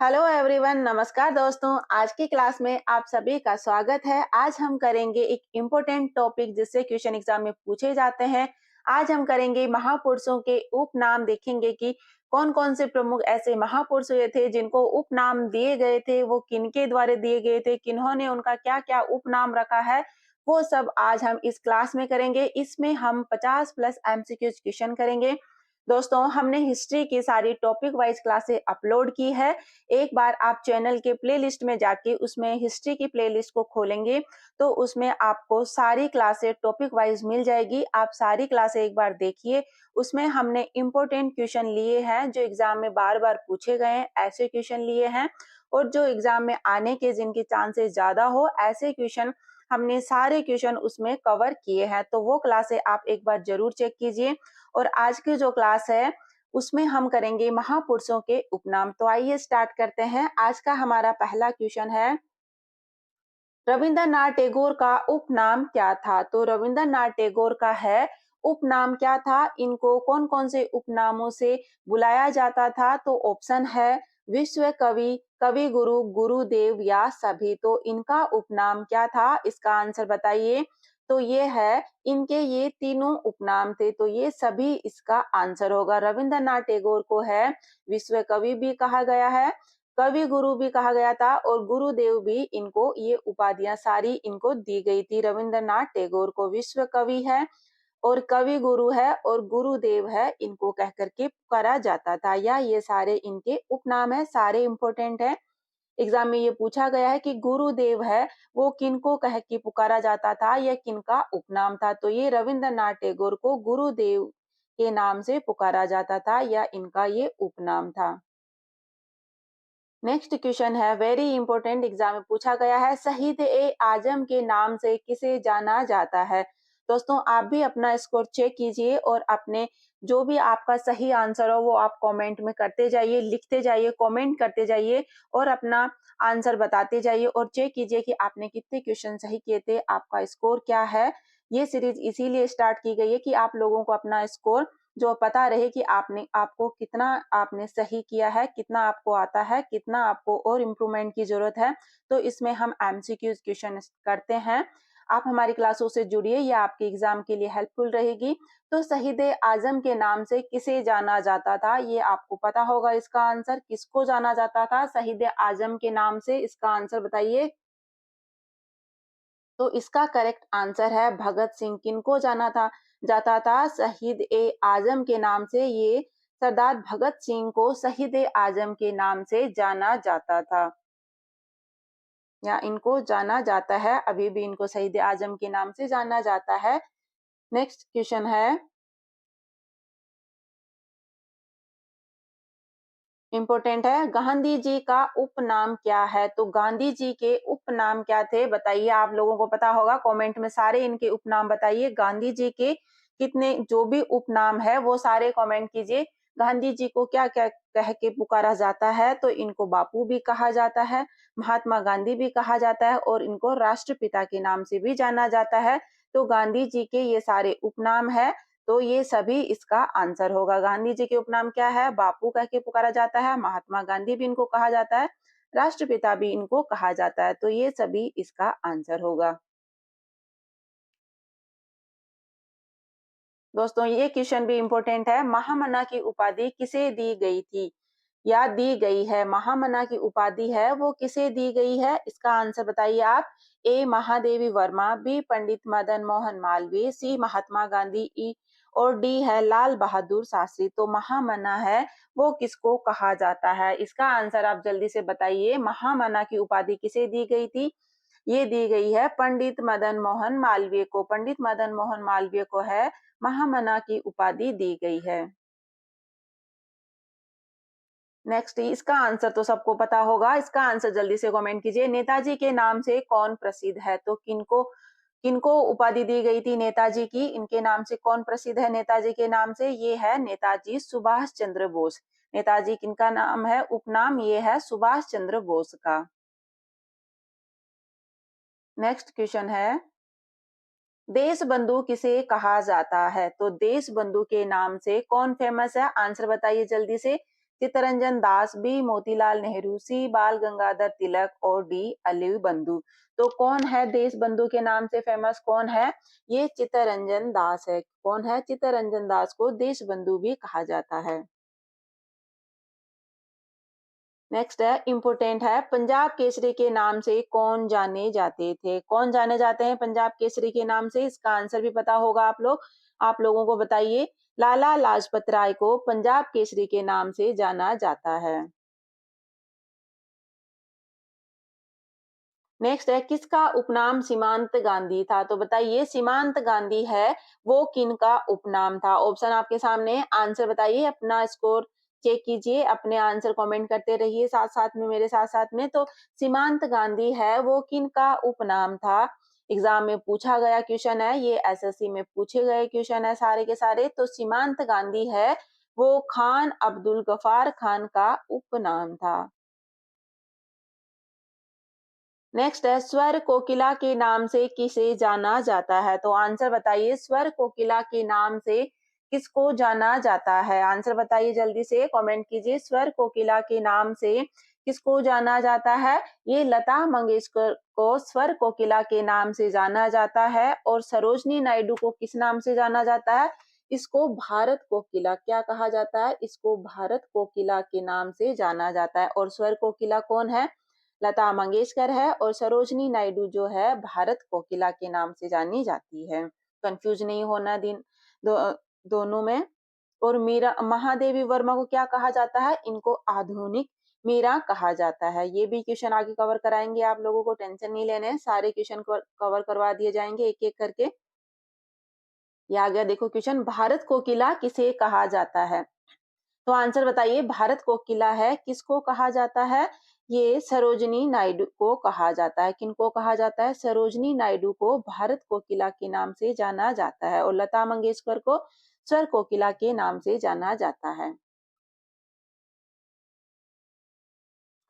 Hello everyone, नमस्कार दोस्तों। आज की क्लास में आप सभी का स्वागत है। आज हम करेंगे एक इम्पोर्टेंट टॉपिक जिससे क्वेश्चन एग्जाम में पूछे जाते हैं। आज हम करेंगे महापुरुषों के उपनाम, देखेंगे कि कौन कौन से प्रमुख ऐसे महापुरुष हुए थे जिनको उपनाम दिए गए थे, वो किनके द्वारा दिए गए थे, किन्होंने उनका क्या क्या उपनाम रखा है, वो सब आज हम इस क्लास में करेंगे। इसमें हम 50 प्लस एमसीक्यू क्वेश्चन करेंगे। दोस्तों, हमने हिस्ट्री की सारी टॉपिक वाइज क्लासें अपलोड की है। एक बार आप चैनल के प्लेलिस्ट में जाके उसमें हिस्ट्री की प्लेलिस्ट को खोलेंगे तो उसमें आपको सारी क्लासें टॉपिक वाइज मिल जाएगी। आप सारी क्लासें एक बार देखिए। उसमें हमने इम्पोर्टेंट क्वेश्चन लिए हैं जो एग्जाम में बार बार पूछे गए हैं, ऐसे क्वेश्चन लिए हैं। और जो एग्जाम में आने के जिनके चांसेस ज्यादा हो, ऐसे क्वेश्चन हमने सारे क्वेश्चन उसमें कवर किए हैं। तो वो क्लासें आप एक बार जरूर चेक कीजिए। और आज की जो क्लास है उसमें हम करेंगे महापुरुषों के उपनाम। तो आइए स्टार्ट करते हैं। आज का हमारा पहला क्वेश्चन है, रविंद्रनाथ टैगोर का उपनाम क्या था? तो रविंद्रनाथ टैगोर का है उपनाम क्या था? इनको कौन कौन से उपनामों से बुलाया जाता था? तो ऑप्शन है विश्व कवि, कवि गुरु, गुरुदेव या सभी। तो इनका उपनाम क्या था? इसका आंसर बताइए। तो ये है, इनके ये तीनों उपनाम थे। तो ये सभी इसका आंसर होगा। रविंद्रनाथ टैगोर को है विश्व कवि भी कहा गया है, कवि गुरु भी कहा गया था, और गुरुदेव भी। इनको ये उपाधियां सारी इनको दी गई थी। रविंद्रनाथ टैगोर को विश्व कवि है और कवि गुरु है और गुरुदेव है, इनको कह करके पुकारा जाता था। या ये सारे इनके उपनाम है, सारे इंपॉर्टेंट है। एग्जाम में ये पूछा गया है कि गुरुदेव है वो किनको कह के पुकारा जाता था या किनका उपनाम था? तो ये रविंद्रनाथ टैगोर को गुरुदेव के नाम से पुकारा जाता था या इनका ये उपनाम था। नेक्स्ट क्वेश्चन है, वेरी इंपॉर्टेंट, एग्जाम में पूछा गया है, शहीद ए आजम के नाम से किसे जाना जाता है? दोस्तों, आप भी अपना स्कोर चेक कीजिए और अपने जो भी आपका सही आंसर हो वो आप कमेंट में करते जाइए, लिखते जाइए, कमेंट करते जाइए और अपना आंसर बताते जाइए और चेक कीजिए कि आपने कितने क्वेश्चन सही किए थे, आपका स्कोर क्या है। ये सीरीज इसीलिए स्टार्ट की गई है कि आप लोगों को अपना स्कोर जो पता रहे कि आपको कितना आपने सही किया है, कितना आपको आता है, कितना आपको और इम्प्रूवमेंट की जरूरत है। तो इसमें हम एमसीक्यू क्वेश्चन करते हैं। आप हमारी क्लासों से जुड़िए, यह आपके एग्जाम के लिए हेल्पफुल रहेगी। तो शहीद आजम के नाम से किसे जाना जाता था? ये आपको पता होगा। इसका आंसर किसको जाना जाता था शहीद आजम के नाम से? इसका आंसर बताइए। तो इसका करेक्ट आंसर है भगत सिंह। किनको जाता था शहीद ए आजम के नाम से? ये सरदार भगत सिंह को शहीद ए आजम के नाम से जाना जाता था या इनको जाना जाता है। अभी भी इनको शहीद ए आजम के नाम से जाना जाता है। नेक्स्ट क्वेश्चन है, इंपॉर्टेंट है, गांधी जी का उपनाम क्या है? तो गांधी जी के उपनाम क्या थे बताइए। आप लोगों को पता होगा, कमेंट में सारे इनके उपनाम बताइए। गांधी जी के कितने जो भी उपनाम है वो सारे कमेंट कीजिए। गांधी जी को क्या क्या कह के पुकारा जाता है? तो इनको बापू भी कहा जाता है, महात्मा गांधी भी कहा जाता है और इनको राष्ट्रपिता के नाम से भी जाना जाता है। तो गांधी जी के ये सारे उपनाम है। तो ये सभी इसका आंसर होगा। गांधी जी के उपनाम क्या है? बापू कह के पुकारा जाता है, महात्मा गांधी भी इनको कहा जाता है, राष्ट्रपिता भी इनको कहा जाता है। तो ये सभी इसका आंसर होगा। दोस्तों, ये क्वेश्चन भी इंपॉर्टेंट है, महामना की उपाधि किसे दी गई थी या दी गई है? महामना की उपाधि है वो किसे दी गई है? इसका आंसर बताइए आप। ए महादेवी वर्मा, बी पंडित मदन मोहन मालवीय, सी महात्मा गांधी, ई और डी है लाल बहादुर शास्त्री। तो महामना है वो किसको कहा जाता है? इसका आंसर आप जल्दी से बताइए। महामना की उपाधि किसे दी गई थी? ये दी गई है पंडित मदन मोहन मालवीय को। पंडित मदन मोहन मालवीय को है महामना की उपाधि दी गई है। नेक्स्ट, इसका आंसर तो सबको पता होगा। इसका आंसर जल्दी से कमेंट कीजिए। नेताजी के नाम से कौन प्रसिद्ध है? तो किनको किनको उपाधि दी गई थी नेताजी की? इनके नाम से कौन प्रसिद्ध है नेताजी के नाम से? ये है नेताजी सुभाष चंद्र बोस। नेताजी किनका नाम है? उपनाम ये है सुभाष चंद्र बोस का। नेक्स्ट क्वेश्चन है, देश बंधु किसे कहा जाता है? तो देश बंधु के नाम से कौन फेमस है? आंसर बताइए जल्दी से। चित्तरंजन दास, बी मोतीलाल नेहरू, सी बाल गंगाधर तिलक और डी अलीव बंधु। तो कौन है देश बंधु के नाम से फेमस, कौन है? ये चित्तरंजन दास है। कौन है? चित्तरंजन दास को देश बंधु भी कहा जाता है। नेक्स्ट है, इंपोर्टेंट है, पंजाब केसरी के नाम से कौन जाने जाते थे? कौन जाने जाते हैं पंजाब केसरी के नाम से? इसका आंसर भी पता होगा आप लोगों को बताइए। लाला लाजपत राय को पंजाब केसरी के नाम से जाना जाता है। नेक्स्ट है, किसका उपनाम सीमांत गांधी था? तो बताइए, सीमांत गांधी है वो किनका उपनाम था? ऑप्शन आपके सामने है, आंसर बताइए, अपना स्कोर चेक कीजिए, अपने आंसर कमेंट करते रहिए साथ साथ में, मेरे साथ साथ में। तो सीमांत गांधी है वो किनका उपनाम था? एग्जाम में पूछा गया क्वेश्चन है, ये एसएससी में पूछे गए क्वेश्चन है सारे के सारे। तो सीमांत गांधी है वो खान अब्दुल गफार खान का उपनाम था। नेक्स्ट है, स्वर कोकिला के नाम से किसे जाना जाता है? तो आंसर बताइए, स्वर कोकिला के नाम से किसको जाना जाता है? आंसर बताइए जल्दी से, कमेंट कीजिए। स्वर कोकिला के नाम से किसको जाना जाता है? ये लता मंगेशकर को स्वर कोकिला के नाम से जाना जाता है। और सरोजनी नायडू को किस नाम से जाना जाता है? इसको भारत कोकिला, क्या कहा जाता है? इसको भारत कोकिला के नाम से जाना जाता है। और स्वर कोकिला कौन है? लता मंगेशकर है। और सरोजनी नायडू जो है भारत कोकिला के नाम से जानी जाती है। कंफ्यूज नहीं होना दोनों में। और मीरा महादेवी वर्मा को क्या कहा जाता है? इनको आधुनिक मीरा कहा जाता है। ये भी क्वेश्चन आगे कवर कराएंगे, आप लोगों को टेंशन नहीं लेने, सारे क्वेश्चन कवर करवा दिए जाएंगे एक एक करके। ये आ गया देखो क्वेश्चन, भारत कोकिला किसे कहा जाता है? तो आंसर बताइए, भारत कोकिला है किसको कहा जाता है? ये सरोजनी नायडू को कहा जाता है। किनको कहा जाता है? सरोजनी नायडू को भारत कोकिला के नाम से जाना जाता है। और लता मंगेशकर को स्वर कोकिला के नाम से जाना जाता है।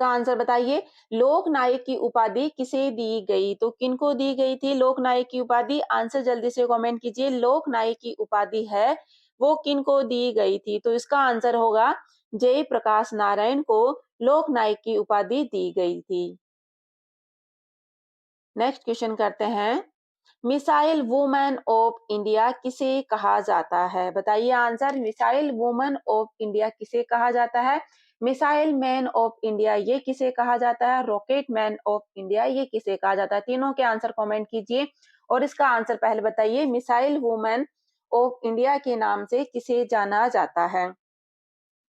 का आंसर बताइए, लोक नायक की उपाधि किसे दी गई? तो किनको दी गई थी लोक नायक की उपाधि? आंसर जल्दी से कमेंट कीजिए। लोक नायक की उपाधि है वो किनको दी गई थी? तो इसका आंसर होगा जयप्रकाश नारायण को लोक नायक की उपाधि दी गई थी। नेक्स्ट क्वेश्चन करते हैं, मिसाइल वुमेन ऑफ इंडिया किसे कहा जाता है? बताइए answer, missile women of India किसे कहा जाता है? मिसाइल मैन ऑफ इंडिया ये किसे कहा जाता है? रॉकेट मैन ऑफ इंडिया ये किसे कहा जाता है? तीनों के आंसर कमेंट कीजिए। और इसका आंसर पहले बताइए, मिसाइल वुमेन ऑफ इंडिया के नाम से किसे जाना जाता है?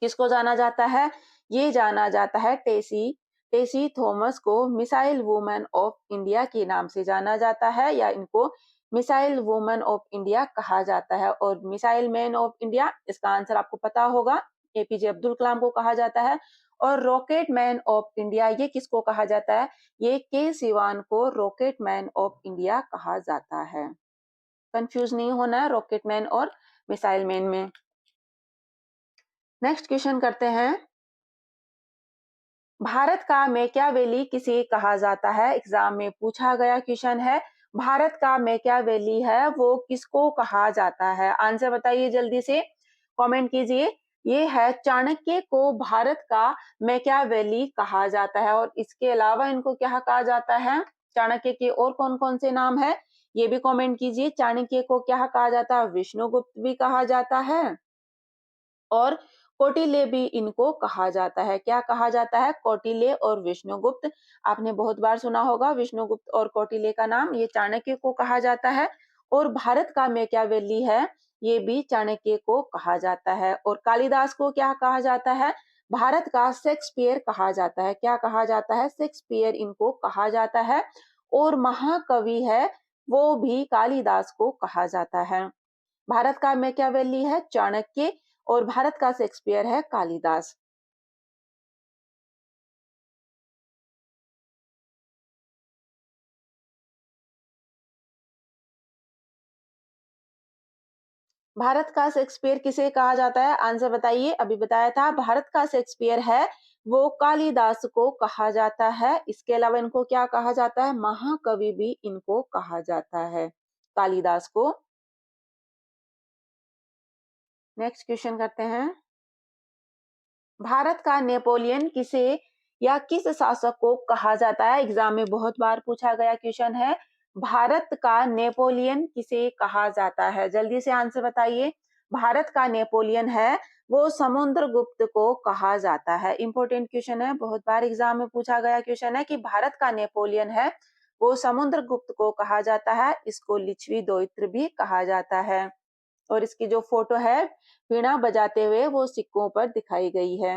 किसको जाना जाता है? ये जाना जाता है टेसी टेसी थॉमस को मिसाइल वुमेन ऑफ इंडिया के नाम से जाना जाता है, या इनको मिसाइल वुमेन ऑफ इंडिया कहा जाता है। और मिसाइल मैन ऑफ इंडिया, इसका आंसर आपको पता होगा, एपीजे अब्दुल कलाम को कहा जाता है। और रॉकेट मैन ऑफ इंडिया ये किसको कहा जाता है? ये के सिवान को रॉकेट मैन ऑफ इंडिया कहा जाता है। कंफ्यूज नहीं होना है रॉकेट मैन और मिसाइल मैन में। नेक्स्ट क्वेश्चन करते हैं, भारत का मैकियावेली किसे कहा जाता है? एग्जाम में पूछा गया क्वेश्चन है, भारत का मैकियावेली है वो किसको कहा जाता है? आंसर बताइए जल्दी से, कमेंट कीजिए। ये है चाणक्य को भारत का मैकियावेली कहा जाता है। और इसके अलावा इनको क्या कहा जाता है? चाणक्य के और कौन कौन से नाम है ये भी कमेंट कीजिए। चाणक्य को क्या कहा जाता है? विष्णुगुप्त भी कहा जाता है। और कौटिल्य भी इनको कहा जाता है। क्या कहा जाता है? कौटिल्य और विष्णुगुप्त। आपने बहुत बार सुना होगा विष्णुगुप्त और कौटिल्य का नाम। ये चाणक्य को कहा जाता है। और भारत का मैकियावेली है ये भी चाणक्य को कहा जाता है। और कालिदास को क्या कहा जाता है? भारत का शेक्सपियर कहा जाता है। क्या कहा जाता है? शेक्सपियर इनको कहा जाता है। और महाकवि है वो भी कालिदास को कहा जाता है। भारत का मैकियावेली है चाणक्य और भारत का शेक्सपियर है कालिदास। भारत का शेक्सपियर किसे कहा जाता है? आंसर बताइए, अभी बताया था भारत का शेक्सपियर है वो कालिदास को कहा जाता है। इसके अलावा इनको क्या कहा जाता है? महाकवि भी इनको कहा जाता है, कालिदास को। नेक्स्ट क्वेश्चन करते हैं, भारत का नेपोलियन किसे या किस शासक को कहा जाता है? एग्जाम में बहुत बार पूछा गया क्वेश्चन है। भारत का नेपोलियन किसे कहा जाता है? जल्दी से आंसर बताइए। भारत का नेपोलियन है वो समुद्रगुप्त को कहा जाता है। इंपॉर्टेंट क्वेश्चन है, बहुत बार एग्जाम में पूछा गया क्वेश्चन है कि भारत का नेपोलियन है वो समुद्रगुप्त को कहा जाता है। इसको लिच्छवी द्वैत भी कहा जाता है। और इसकी जो फोटो है वीणा बजाते हुए वो सिक्कों पर दिखाई गई है।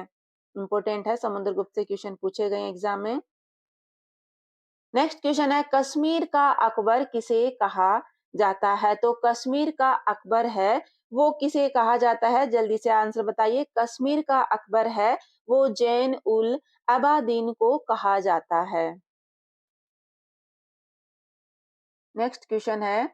इंपॉर्टेंट है, समुद्रगुप्त से क्वेश्चन पूछे गए एग्जाम में। नेक्स्ट क्वेश्चन है कश्मीर का अकबर किसे कहा जाता है? तो कश्मीर का अकबर है वो किसे कहा जाता है? जल्दी से आंसर बताइए। कश्मीर का अकबर है वो जैन उल अबादीन को कहा जाता है। नेक्स्ट क्वेश्चन है,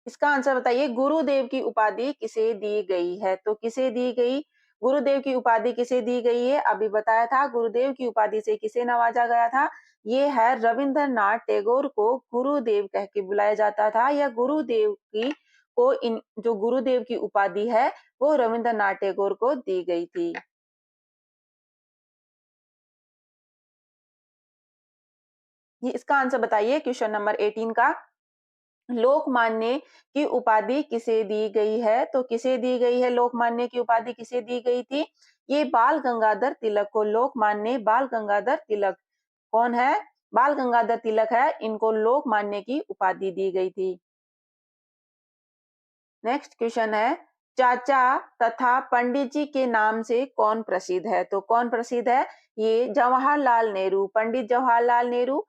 इसका आंसर बताइए। गुरुदेव की उपाधि किसे दी गई है? तो किसे दी गई? गुरुदेव की उपाधि किसे दी गई है? अभी बताया था। गुरुदेव की उपाधि से किसे नवाजा गया था? ये है रविंद्रनाथ टैगोर को गुरुदेव कह के बुलाया जाता था। या गुरुदेव की को इन जो गुरुदेव की उपाधि है वो रविंद्रनाथ टैगोर को दी गई थी। ये इसका आंसर बताइए क्वेश्चन नंबर 18 का। लोकमान्य की उपाधि किसे दी गई है? तो किसे दी गई है? लोकमान्य की उपाधि किसे दी गई थी? ये बाल गंगाधर तिलक को। लोकमान्य बाल गंगाधर तिलक कौन है? बाल गंगाधर तिलक है, इनको लोकमान्य की उपाधि दी गई थी। नेक्स्ट क्वेश्चन है, चाचा तथा पंडित जी के नाम से कौन प्रसिद्ध है? तो कौन प्रसिद्ध है? ये जवाहरलाल नेहरू, पंडित जवाहरलाल नेहरू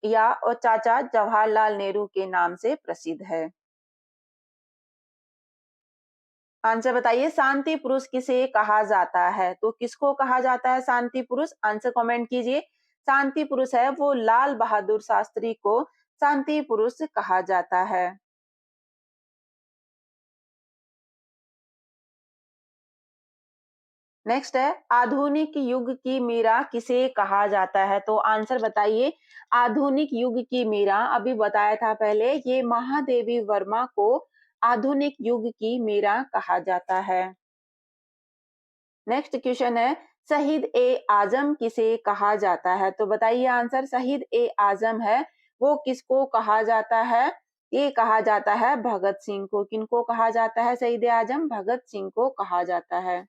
या और चाचा जवाहरलाल नेहरू के नाम से प्रसिद्ध है। आंसर बताइए। शांति पुरुष किसे कहा जाता है? तो किसको कहा जाता है शांति पुरुष? आंसर कमेंट कीजिए। शांति पुरुष है वो लाल बहादुर शास्त्री को शांति पुरुष कहा जाता है। नेक्स्ट है, आधुनिक युग की मीरा किसे कहा जाता है? तो आंसर बताइए। आधुनिक युग की मीरा अभी बताया था पहले, ये महादेवी वर्मा को आधुनिक युग की मीरा कहा जाता है। नेक्स्ट क्वेश्चन है, शहीद ए आजम किसे कहा जाता है? तो बताइए आंसर। शहीद ए आजम है वो किसको कहा जाता है? ये कहा जाता है भगत सिंह को। किनको कहा जाता है शहीद ए आजम? भगत सिंह को कहा जाता है।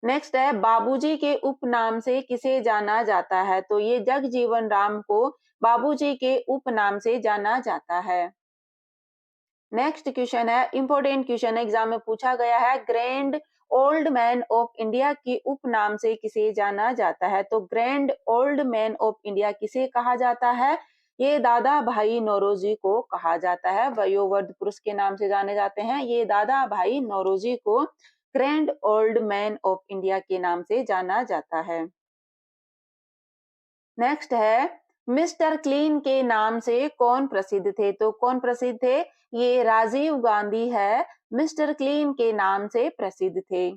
नेक्स्ट है, बाबूजी के उपनाम से किसे जाना जाता है? तो ये जगजीवन राम को बाबूजी के उपनाम से जाना जाता है। नेक्स्ट क्वेश्चन है, इंपॉर्टेंट क्वेश्चन है, एग्जाम में पूछा गया है। Grand old man of India के उपनाम से किसे जाना जाता है? तो grand old man of India किसे कहा जाता है? ये दादा भाई नौरोजी को कहा जाता है। वयोवृद्ध पुरुष के नाम से जाने जाते हैं। ये दादा भाई नौरोजी को grand old man of India के नाम से जाना जाता है। नेक्स्ट है, मिस्टर क्लीन के नाम से कौन प्रसिद्ध थे? तो कौन प्रसिद्ध थे? ये राजीव गांधी है मिस्टर क्लीन के नाम से प्रसिद्ध थे।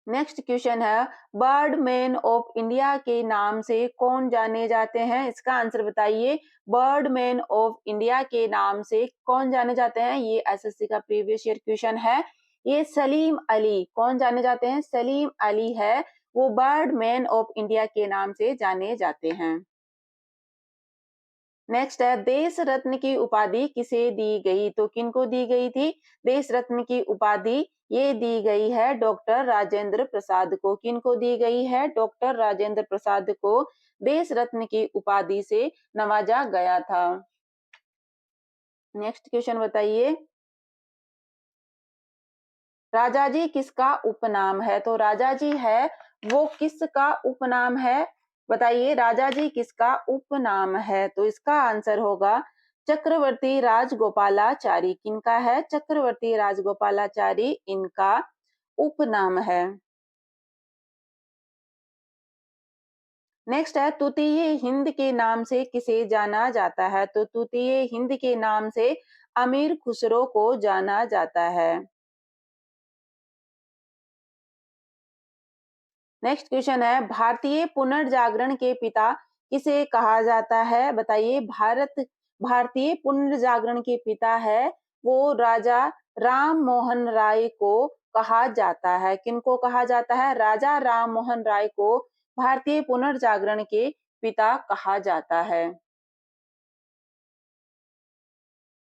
नेक्स्ट क्वेश्चन है, बर्डमैन ऑफ इंडिया के नाम से कौन जाने जाते हैं? इसका आंसर बताइए। बर्डमैन ऑफ इंडिया के नाम से कौन जाने जाते हैं? ये एसएससी का प्रीवियस ईयर क्वेश्चन है। ये सलीम अली। कौन जाने जाते हैं? सलीम अली है वो बर्डमैन ऑफ इंडिया के नाम से जाने जाते हैं। नेक्स्ट है, देश रत्न की उपाधि किसे दी गई? तो किनको दी गई थी देश रत्न की उपाधि? ये दी गई है डॉक्टर राजेंद्र प्रसाद को। किनको दी गई है? डॉक्टर राजेंद्र प्रसाद को देश रत्न की उपाधि से नवाजा गया था। नेक्स्ट क्वेश्चन बताइए। राजा जी किसका उपनाम है? तो राजा जी है वो किसका उपनाम है? बताइए राजा जी किसका उपनाम है? तो इसका आंसर होगा चक्रवर्ती राजगोपालाचारी। किनका है? चक्रवर्ती राजगोपालाचारी इनका उपनाम है। नेक्स्ट है, तूतीय हिंद के नाम से किसे जाना जाता है? तो तूतीय हिंद के नाम से अमीर खुसरो को जाना जाता है। नेक्स्ट क्वेश्चन है, भारतीय पुनर्जागरण के पिता किसे कहा जाता है? बताइए। भारतीय पुनर्जागरण के पिता है वो राजा राम मोहन राय को कहा जाता है? किनको कहा जाता है? राजा राम मोहन राय को भारतीय पुनर्जागरण के पिता कहा जाता है।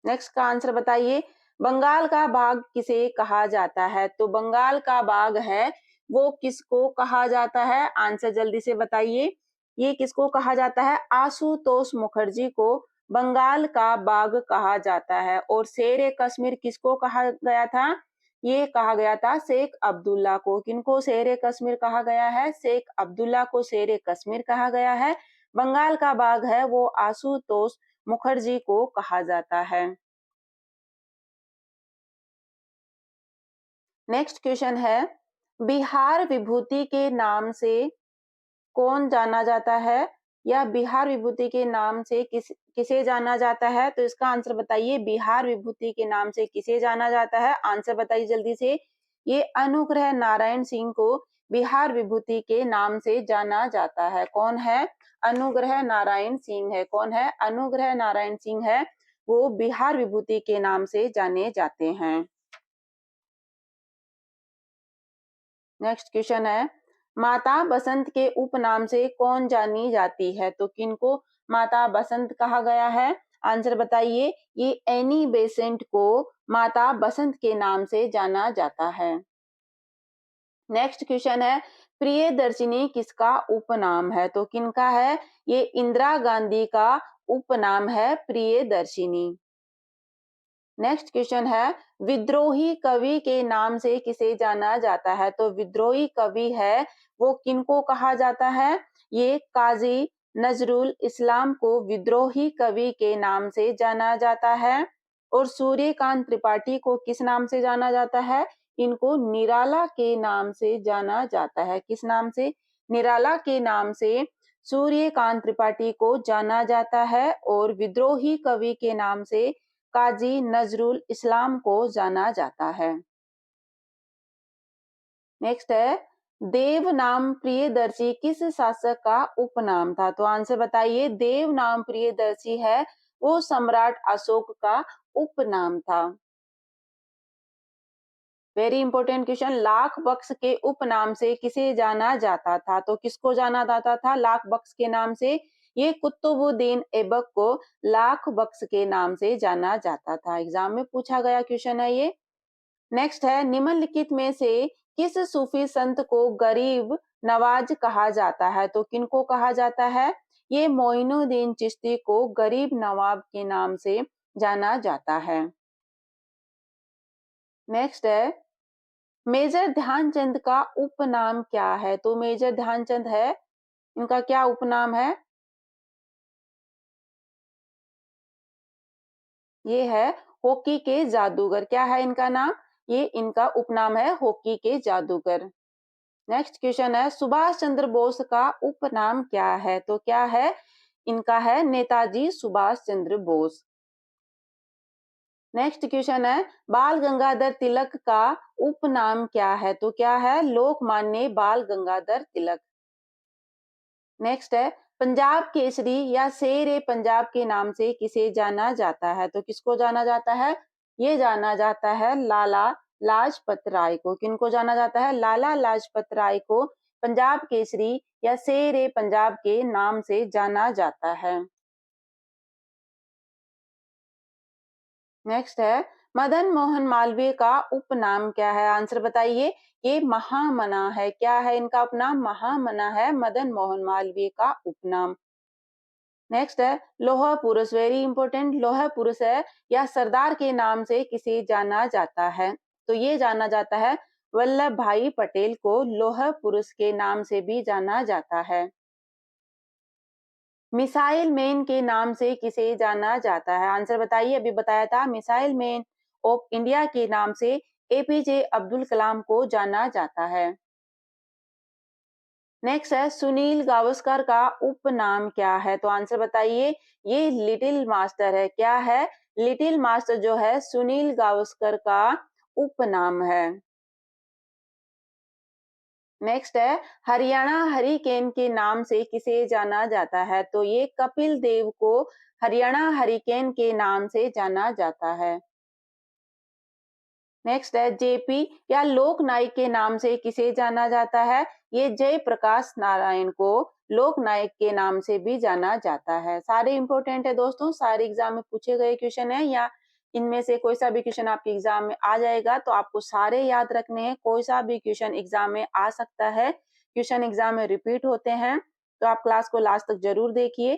नेक्स्ट का आंसर बताइए। बंगाल का बाघ किसे कहा जाता है? तो बंगाल का बाघ है वो किसको कहा जाता है? आंसर जल्दी से बताइए। ये किसको कहा जाता है? आशुतोष मुखर्जी को बंगाल का बाघ कहा जाता है। और शेर कश्मीर किसको कहा गया था? ये कहा गया था शेख अब्दुल्ला को। किनको शेर कश्मीर कहा गया है? शेख अब्दुल्ला को शेर कश्मीर कहा गया है। बंगाल का बाघ है वो आशुतोष मुखर्जी को कहा जाता है। नेक्स्ट क्वेश्चन है, बिहार विभूति के नाम से कौन जाना जाता है? या बिहार विभूति के नाम से किसे जाना जाता है? तो इसका आंसर बताइए। बिहार विभूति के नाम से किसे जाना जाता है? आंसर बताइए जल्दी से। ये अनुग्रह नारायण सिंह को बिहार विभूति के नाम से जाना जाता है। कौन है? अनुग्रह नारायण सिंह है। कौन है? अनुग्रह नारायण सिंह है। वो बिहार विभूति के नाम से जाने जाते हैं। नेक्स्ट क्वेश्चन है, माता बसंत के उपनाम से कौन जानी जाती है? तो किनको माता बसंत कहा गया है? आंसर बताइए। ये एनी बेसेंट को माता बसंत के नाम से जाना जाता है। नेक्स्ट क्वेश्चन है, प्रियदर्शिनी किसका उपनाम है? तो किनका है? ये इंदिरा गांधी का उपनाम है प्रियदर्शिनी। नेक्स्ट क्वेश्चन है, विद्रोही कवि के नाम से किसे जाना जाता है? तो विद्रोही कवि है वो किनको कहा जाता है? ये काजी नजरुल इस्लाम को विद्रोही कवि के नाम से जाना जाता है। और सूर्यकांत त्रिपाठी को किस नाम से जाना जाता है? इनको निराला के नाम से जाना जाता है। किस नाम से? निराला के नाम से सूर्यकांत त्रिपाठी को जाना जाता है। और विद्रोही कवि के नाम से काजी नजरुल इस्लाम को जाना जाता है। नेक्स्ट है, देव नाम प्रियदर्शी किस शासक का उपनाम था? तो आंसर बताइए। देव नाम प्रियदर्शी है वो सम्राट अशोक का उपनाम था। वेरी इंपॉर्टेंट क्वेश्चन, लाख बख्श के उपनाम से किसे जाना जाता था? तो किसको जाना जाता था लाख बख्श के नाम से? ये कुतुबुद्दीन ऐबक को लाख बख्श के नाम से जाना जाता था। एग्जाम में पूछा गया क्वेश्चन है ये। नेक्स्ट है, निम्नलिखित में से किस सूफी संत को गरीब नवाज कहा जाता है? तो किनको कहा जाता है? ये मोइनुद्दीन चिश्ती को गरीब नवाब के नाम से जाना जाता है। नेक्स्ट है, मेजर ध्यानचंद का उपनाम क्या है? तो मेजर ध्यानचंद है, इनका क्या उपनाम है? ये है हॉकी के जादूगर। क्या है इनका नाम? ये इनका उपनाम है हॉकी के जादूगर। नेक्स्ट क्वेश्चन है, सुभाष चंद्र बोस का उपनाम क्या है? तो क्या है? इनका है नेताजी सुभाष चंद्र बोस। नेक्स्ट क्वेश्चन है, बाल गंगाधर तिलक का उपनाम क्या है? तो क्या है? लोकमान्य बाल गंगाधर तिलक। नेक्स्ट है, पंजाब केसरी या शेर ए पंजाब के नाम से किसे जाना जाता है? तो किसको जाना जाता है? ये जाना जाता है लाला लाजपत राय को। किनको जाना जाता है? लाला लाजपत राय को पंजाब केसरी या शेर ए पंजाब के नाम से जाना जाता है। नेक्स्ट है, मदन मोहन मालवीय का उपनाम क्या है? आंसर बताइए। ये महामना है। क्या है इनका उपनाम? महामना है मदन मोहन मालवीय का उपनाम। नेक्स्ट है, लौह पुरुष। वेरी इंपॉर्टेंट, लौह पुरुष है या सरदार के नाम से किसे जाना जाता है? तो ये जाना जाता है वल्लभ भाई पटेल को लौह पुरुष के नाम से भी जाना जाता है। मिसाइल मैन के नाम से किसे जाना जाता है? आंसर बताइए। अभी बताया था मिसाइल मैन ऑफ इंडिया के नाम से एपीजे अब्दुल कलाम को जाना जाता है। नेक्स्ट है, सुनील गावस्कर का उपनाम क्या है? तो आंसर बताइए। ये लिटिल मास्टर है। क्या है? लिटिल मास्टर जो है सुनील गावस्कर का उपनाम है। नेक्स्ट है, हरियाणा हरिकेन के नाम से किसे जाना जाता है? तो ये कपिल देव को हरियाणा हरिकेन के नाम से जाना जाता है। नेक्स्ट है जेपी या लोक नायक के नाम से किसे जाना जाता है? ये जयप्रकाश नारायण को लोक नायक के नाम से भी जाना जाता है। सारे इंपॉर्टेंट है दोस्तों, सारे एग्जाम में पूछे गए क्वेश्चन है, या इनमें से कोई सा भी क्वेश्चन आपके एग्जाम में आ जाएगा तो आपको सारे याद रखने हैं। कोई सा भी क्वेश्चन एग्जाम में आ सकता है, क्वेश्चन एग्जाम में रिपीट होते हैं, तो आप क्लास को लास्ट तक जरूर देखिए।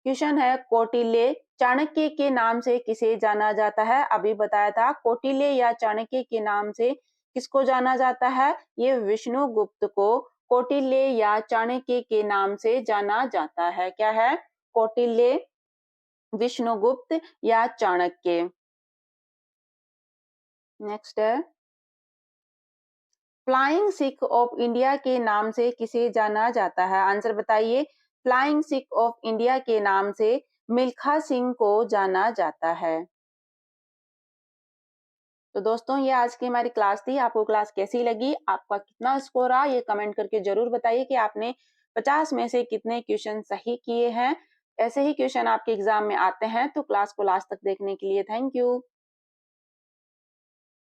क्वेश्चन है कौटिल्य चाणक्य के नाम से किसे जाना जाता है? अभी बताया था, कौटिल्य या चाणक्य के नाम से किसको जाना जाता है? ये विष्णुगुप्त को कौटिल्य या चाणक्य के नाम से जाना जाता है। क्या है? कौटिल्य, विष्णुगुप्त या चाणक्य। नेक्स्ट है फ्लाइंग सिख ऑफ इंडिया के नाम से किसे जाना जाता है? आंसर बताइए। फ्लाइंग सिख ऑफ इंडिया के नाम से मिल्खा सिंह को जाना जाता है। तो दोस्तों ये आज की हमारी क्लास थी। आपको क्लास कैसी लगी? आपका कितना स्कोर रहा? ये कमेंट करके जरूर बताइए कि आपने 50 में से कितने क्वेश्चन सही किए हैं। ऐसे ही क्वेश्चन आपके एग्जाम में आते हैं तो क्लास को लास्ट तक देखने के लिए थैंक यू।